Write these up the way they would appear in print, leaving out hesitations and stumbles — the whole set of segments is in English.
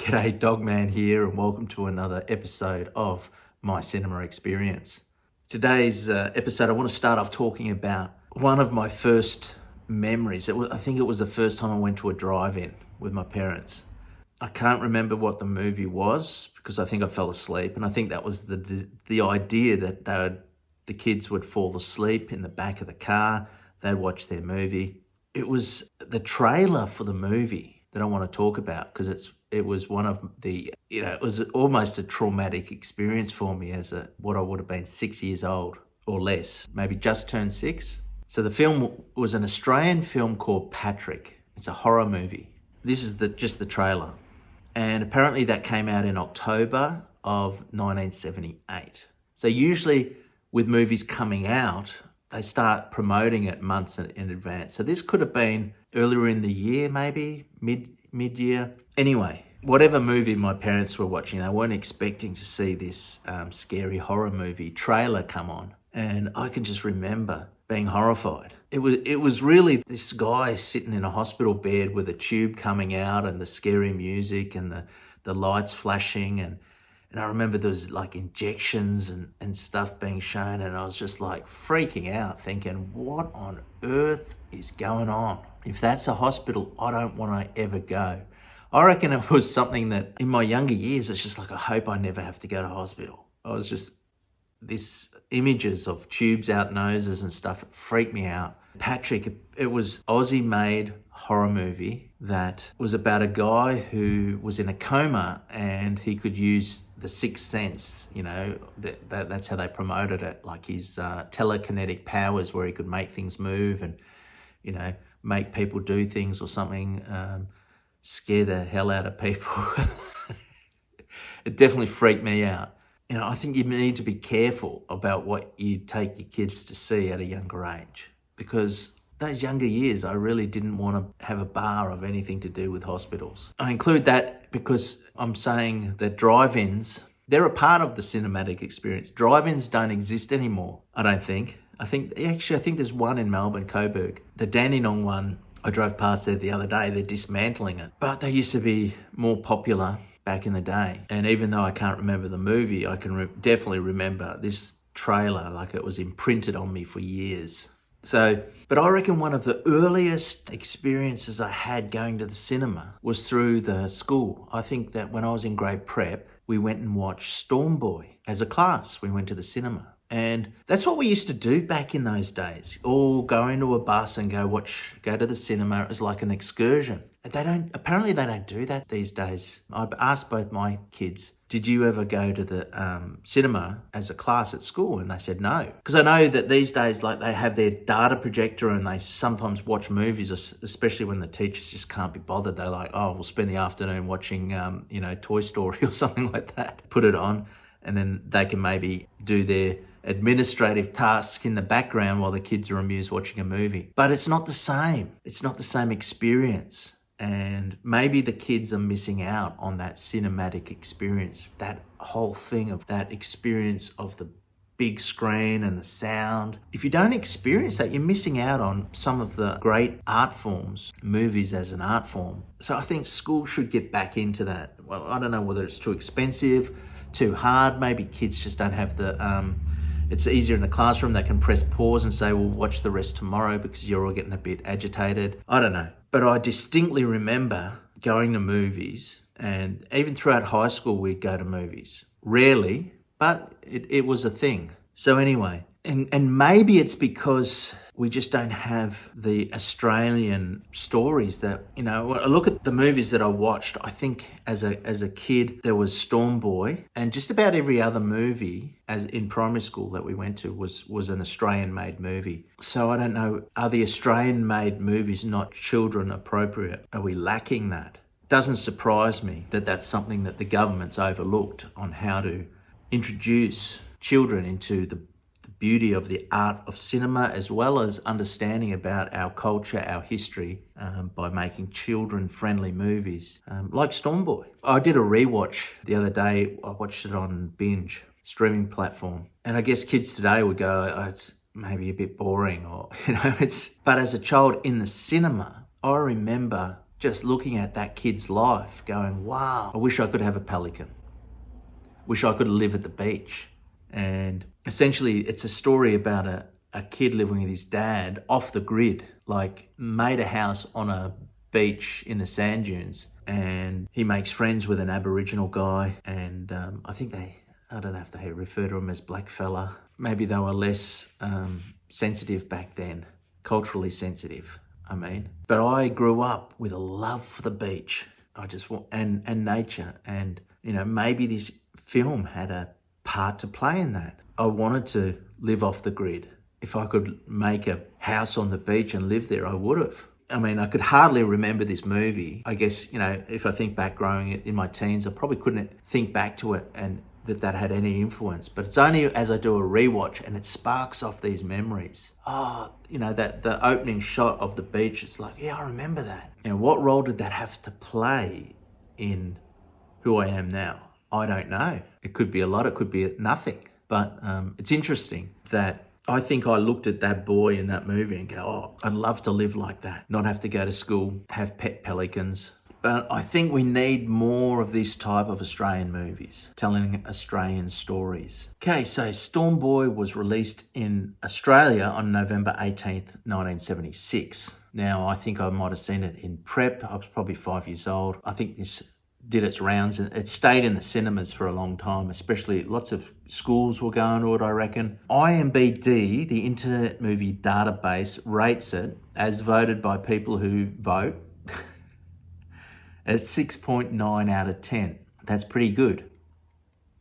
G'day, Dogman here, and welcome to another episode of my cinema experience. Today's episode, I want to start off talking about one of my first memories. I think it was the first time I went to a drive-in with my parents. I can't remember what the movie was because I think I fell asleep, and I think that was the idea that the kids would fall asleep in the back of the car. They'd watch their movie. It was the trailer for the movie that I want to talk about because it was one of the, it was almost a traumatic experience for me as what I would have been 6 years old or less, maybe just turned 6. So the film was an Australian film called Patrick. It's a horror movie. This is just the trailer. And apparently that came out in October of 1978. So usually with movies coming out, they start promoting it months in advance. So this could have been earlier in the year, maybe mid-year. Anyway, whatever movie my parents were watching, they weren't expecting to see this scary horror movie trailer come on. And I can just remember being horrified. It was really this guy sitting in a hospital bed with a tube coming out and the scary music and the lights flashing and I remember there was like injections and stuff being shown, and I was just like freaking out thinking, what on earth is going on? If that's a hospital, I don't want to ever go. I reckon it was something that in my younger years, it's just like, I hope I never have to go to hospital. I was just, this images of tubes out noses and stuff, it freaked me out. Patrick, it was Aussie made horror movie that was about a guy who was in a coma and he could use the sixth sense, that's how they promoted it, like his telekinetic powers where he could make things move and, make people do things or something, scare the hell out of people. It definitely freaked me out. I think you need to be careful about what you take your kids to see at a younger age, because those younger years, I really didn't want to have a bar of anything to do with hospitals. I include that because I'm saying that drive-ins, they're a part of the cinematic experience. Drive-ins don't exist anymore, I don't think. I think there's one in Melbourne, Coburg. The Dandenong one, I drove past there the other day. They're dismantling it. But they used to be more popular back in the day. And even though I can't remember the movie, I can definitely remember this trailer, like it was imprinted on me for years. But I reckon one of the earliest experiences I had going to the cinema was through the school. I think that when I was in grade prep, we went and watched Storm Boy as a class. We went to the cinema. And that's what we used to do back in those days. All go into a bus and go to the cinema. It was like an excursion. Apparently they don't do that these days. I've asked both my kids, did you ever go to the cinema as a class at school? And they said no. Because I know that these days, like, they have their data projector and they sometimes watch movies, especially when the teachers just can't be bothered. They're like, oh, we'll spend the afternoon watching, Toy Story or something like that. Put it on, and then they can maybe do their administrative tasks in the background while the kids are amused watching a movie. But it's not the same. It's not the same experience. And maybe the kids are missing out on that cinematic experience, that whole thing of that experience of the big screen and the sound. If you don't experience that, you're missing out on some of the great art forms, movies as an art form. So I think school should get back into that. Well, I don't know whether it's too expensive, too hard. Maybe kids just don't have it's easier in the classroom. They can press pause and say, we'll watch the rest tomorrow because you're all getting a bit agitated. I don't know. But I distinctly remember going to movies, and even throughout high school, we'd go to movies. Rarely, but it was a thing. So anyway, and maybe it's because we just don't have the Australian stories that, I look at the movies that I watched. I think as a kid, there was Storm Boy, and just about every other movie as in primary school that we went to was an Australian-made movie. So I don't know, are the Australian-made movies not children appropriate? Are we lacking that? Doesn't surprise me that that's something that the government's overlooked on how to introduce children into the beauty of the art of cinema, as well as understanding about our culture, our history, by making children-friendly movies, like Storm Boy. I did a rewatch the other day. I watched it on Binge, streaming platform. And I guess kids today would go, oh, it's maybe a bit boring, or, but as a child in the cinema, I remember just looking at that kid's life going, wow, I wish I could have a pelican. Wish I could live at the beach. And essentially it's a story about a kid living with his dad off the grid, like made a house on a beach in the sand dunes, and he makes friends with an Aboriginal guy, and I don't know if they refer to him as black fella. Maybe they were less sensitive back then, culturally sensitive, I mean. But I grew up with a love for the beach. I just want, and nature, and you know, maybe this film had a part to play in that. I wanted to live off the grid. If I could make a house on the beach and live there, I would have. I mean, I could hardly remember this movie. I guess, you know, if I think back growing in my teens, I probably couldn't think back to it and that had any influence. But it's only as I do a rewatch and it sparks off these memories. Oh, you know, that the opening shot of the beach, it's like, yeah, I remember that. You know, what role did that have to play in who I am now? I don't know. It could be a lot, it could be nothing. But it's interesting that I think I looked at that boy in that movie and go, oh, I'd love to live like that. Not have to go to school, have pet pelicans. But I think we need more of this type of Australian movies, telling Australian stories. Okay, so Storm Boy was released in Australia on November 18th, 1976. Now, I think I might have seen it in prep. I was probably 5 years old. I think this did its rounds and it stayed in the cinemas for a long time, especially lots of schools were going to it, I reckon. IMDb, the Internet Movie Database, rates it, as voted by people who vote, at 6.9 out of 10. That's pretty good.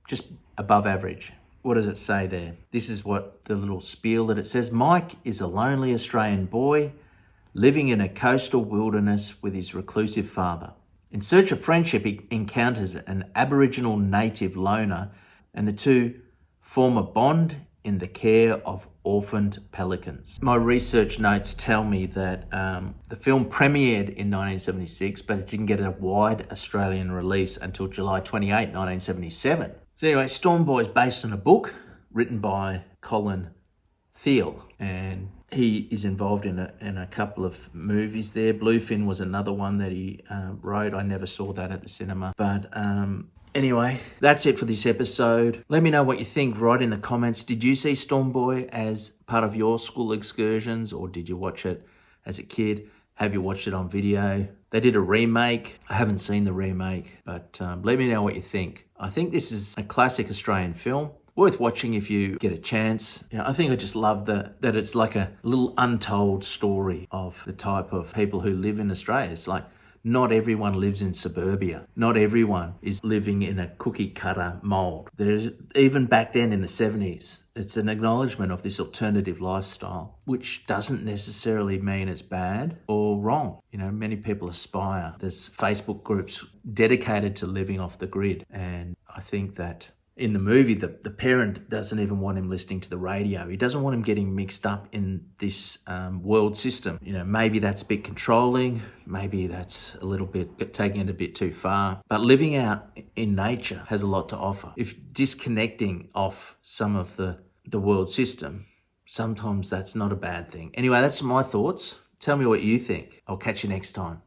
Just above average. What does it say there? This is what the little spiel that it says. Mike is a lonely Australian boy living in a coastal wilderness with his reclusive father. In search of friendship, he encounters an Aboriginal native loner and the two form a bond in the care of orphaned pelicans. My research notes tell me that the film premiered in 1976, but it didn't get a wide Australian release until July 28, 1977. So anyway, Storm Boy is based on a book written by Colin Thiel, and he is involved in a couple of movies there. Bluefin was another one that he wrote. I never saw that at the cinema. But anyway, that's it for this episode. Let me know what you think. Write in the comments. Did you see Storm Boy as part of your school excursions, or did you watch it as a kid? Have you watched it on video? They did a remake. I haven't seen the remake, but let me know what you think. I think this is a classic Australian film. Worth watching if you get a chance. You know, I think I just love that it's like a little untold story of the type of people who live in Australia. It's like not everyone lives in suburbia. Not everyone is living in a cookie cutter mold. There's, even back then in the 70s, it's an acknowledgement of this alternative lifestyle, which doesn't necessarily mean it's bad or wrong. You know, many people aspire. There's Facebook groups dedicated to living off the grid. And I think that in the movie, the parent doesn't even want him listening to the radio. He doesn't want him getting mixed up in this world system. You know, maybe that's a bit controlling. Maybe that's a little bit taking it a bit too far. But living out in nature has a lot to offer. If disconnecting off some of the world system, sometimes that's not a bad thing. Anyway, that's my thoughts. Tell me what you think. I'll catch you next time.